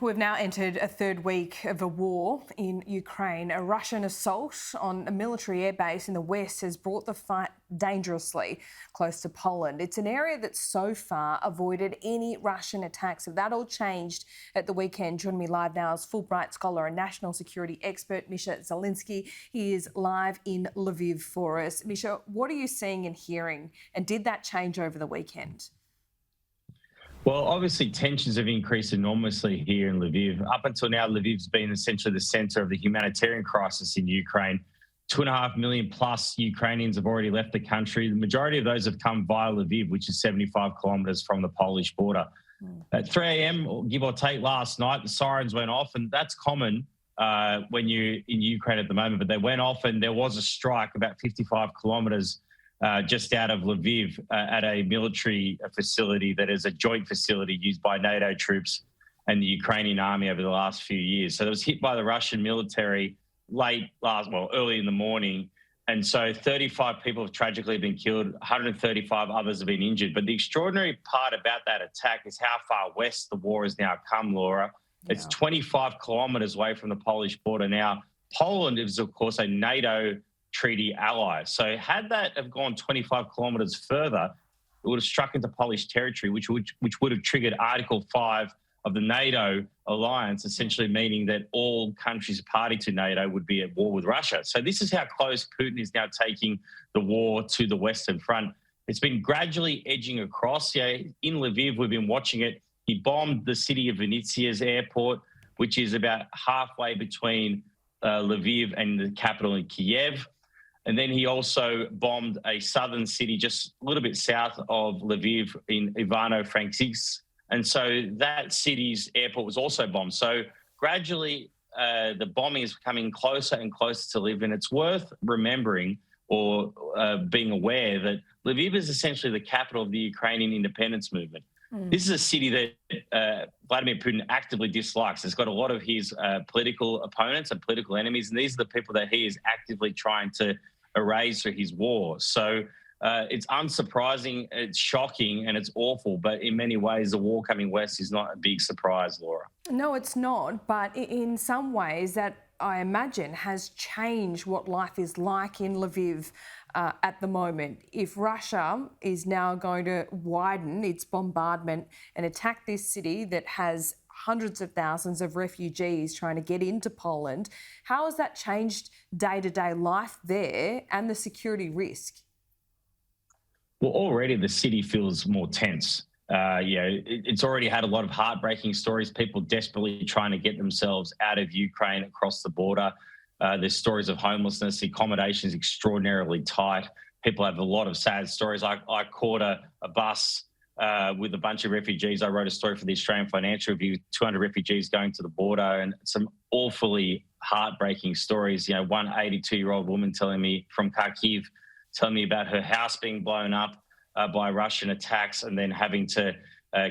We've now entered a third week of a war in Ukraine. A Russian assault on a military airbase in the west has brought the fight dangerously close to Poland. It's an area that so far avoided any Russian attacks. If that all changed at the weekend, joining me live now is Fulbright Scholar and national security expert Misha Zelinsky. He is live in Lviv for us. Misha, what are you seeing and hearing? And did that change over the weekend? Well, obviously tensions have increased enormously here in Lviv. Up until now, Lviv's been essentially the centre of the humanitarian crisis in Ukraine. 2.5 million plus Ukrainians have already left the country. The majority of those have come via Lviv, which is 75 kilometres from the Polish border. At 3 a.m, give or take, last night, the sirens went off, and that's common when you're in Ukraine at the moment, but they went off and there was a strike about 55 kilometres just out of Lviv at a military facility that is a joint facility used by NATO troops and the Ukrainian army over the last few years. So it was hit by the Russian military early in the morning. And so 35 people have tragically been killed, 135 others have been injured. But the extraordinary part about that attack is how far west the war has now come, Laura. Yeah. It's 25 kilometres away from the Polish border now. Poland is, of course, a NATO treaty ally. So had that have gone 25 kilometres further, it would have struck into Polish territory, which would have triggered Article 5 of the NATO Alliance, essentially meaning that all countries party to NATO would be at war with Russia. So this is how close Putin is now taking the war to the Western Front. It's been gradually edging across. In Lviv, we've been watching it. He bombed the city of Vinitsia's airport, which is about halfway between Lviv and the capital in Kiev. And then he also bombed a southern city just a little bit south of Lviv in Ivano-Frankivsk. And so that city's airport was also bombed. So gradually the bombing is coming closer and closer to Lviv. And it's worth remembering or being aware that Lviv is essentially the capital of the Ukrainian independence movement. This is a city that Vladimir Putin actively dislikes. It's got a lot of his political opponents and political enemies, and these are the people that he is actively trying to erase for his war. So it's unsurprising, it's shocking, and it's awful, but in many ways the war coming west is not a big surprise, Laura. No, it's not, but in some ways that I imagine has changed what life is like in Lviv at the moment. If Russia is now going to widen its bombardment and attack this city that has hundreds of thousands of refugees trying to get into Poland, how has that changed day-to-day life there and the security risk? Well, already the city feels more tense. It's already had a lot of heartbreaking stories, people desperately trying to get themselves out of Ukraine across the border. There's stories of homelessness. The accommodation is extraordinarily tight. People have a lot of sad stories. I caught a bus with a bunch of refugees. I wrote a story for the Australian Financial Review, 200 refugees going to the border, and some awfully heartbreaking stories. One 82-year-old woman telling me from Kharkiv, telling me about her house being blown up by Russian attacks and then having to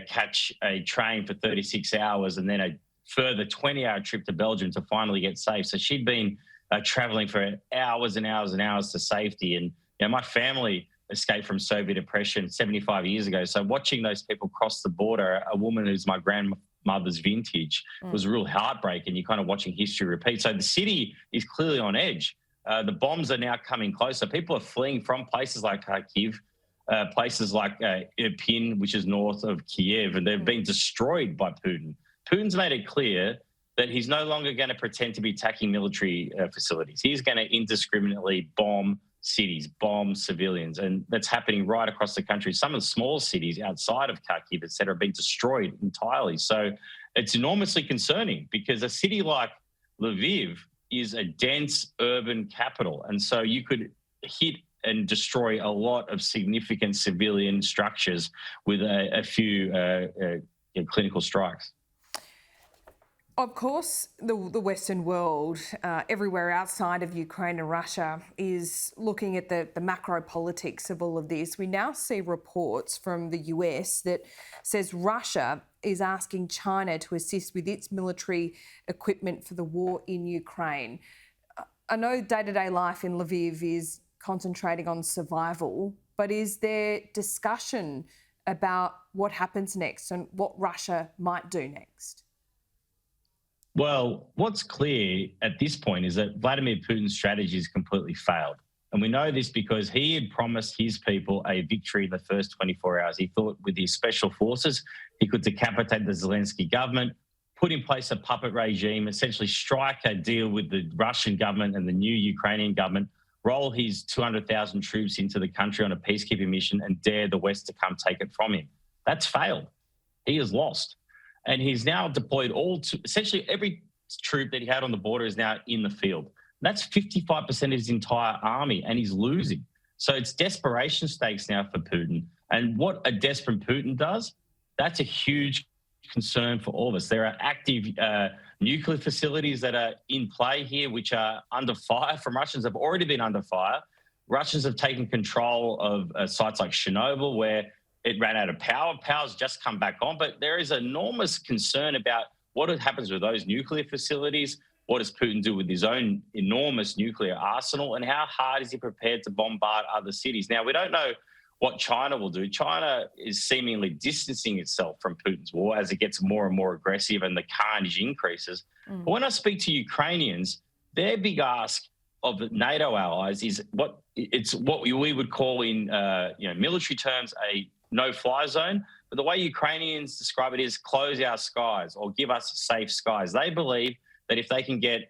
catch a train for 36 hours and then a further 20-hour trip to Belgium to finally get safe. So she'd been traveling for hours and hours and hours to safety. And my family escaped from Soviet oppression 75 years ago. So watching those people cross the border, a woman who's my grandmother's vintage, was a real heartbreak, and you're kind of watching history repeat. So the city is clearly on edge. The bombs are now coming closer. People are fleeing from places like Kharkiv, places like Irpin, which is north of Kiev, and they've been destroyed by Putin. Putin's made it clear that he's no longer going to pretend to be attacking military facilities. He's going to indiscriminately bomb cities, bomb civilians, and that's happening right across the country. Some of the small cities outside of Kharkiv, et cetera, have been destroyed entirely. So it's enormously concerning because a city like Lviv is a dense urban capital. And so you could hit and destroy a lot of significant civilian structures with a few clinical strikes. Of course, the Western world, everywhere outside of Ukraine and Russia, is looking at the macro politics of all of this. We now see reports from the US that says Russia is asking China to assist with its military equipment for the war in Ukraine. I know day-to-day life in Lviv is concentrating on survival, but is there discussion about what happens next and what Russia might do next? Well, what's clear at this point is that Vladimir Putin's strategy has completely failed. And we know this because he had promised his people a victory in the first 24 hours. He thought with his special forces, he could decapitate the Zelensky government, put in place a puppet regime, essentially strike a deal with the Russian government and the new Ukrainian government, roll his 200,000 troops into the country on a peacekeeping mission and dare the West to come take it from him. That's failed. He has lost. And he's now deployed essentially every troop that he had on the border is now in the field. That's 55% of his entire army, and he's losing. So it's desperation stakes now for Putin. And what a desperate Putin does, that's a huge concern for all of us. There are active nuclear facilities that are in play here, which are under fire from Russians, have already been under fire. Russians have taken control of sites like Chernobyl, where it ran out of power. Power's just come back on, but there is enormous concern about what happens with those nuclear facilities. What does Putin do with his own enormous nuclear arsenal, and how hard is he prepared to bombard other cities? Now, we don't know what China will do. China is seemingly distancing itself from Putin's war as it gets more and more aggressive and the carnage increases. But when I speak to Ukrainians, their big ask of NATO allies is what we would call in military terms a no-fly zone. But the way Ukrainians describe it is close our skies or give us safe skies. They believe that if they can get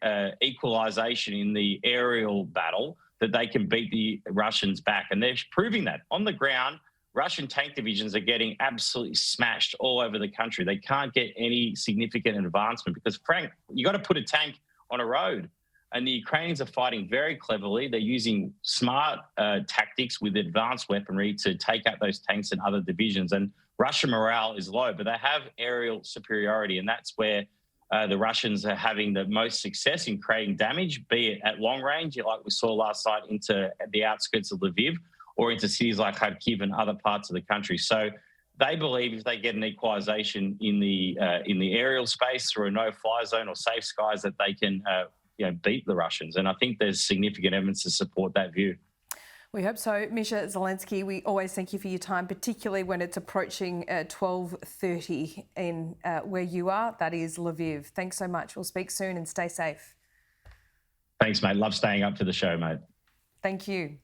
equalization in the aerial battle, that they can beat the Russians back. And they're proving that. On the ground, Russian tank divisions are getting absolutely smashed all over the country. They can't get any significant advancement because, Frank, you got to put a tank on a road. And the Ukrainians are fighting very cleverly. They're using smart tactics with advanced weaponry to take out those tanks and other divisions. And Russian morale is low, but they have aerial superiority. And that's where the Russians are having the most success in creating damage, be it at long range, like we saw last night, into the outskirts of Lviv, or into cities like Kharkiv and other parts of the country. So they believe if they get an equalization in the aerial space through a no-fly zone or safe skies, that they can beat the Russians. And I think there's significant evidence to support that view. We hope so. Misha Zelinsky, we always thank you for your time, particularly when it's approaching 12:30 in where you are, that is Lviv. Thanks so much. We'll speak soon and stay safe. Thanks, mate. Love staying up for the show, mate. Thank you.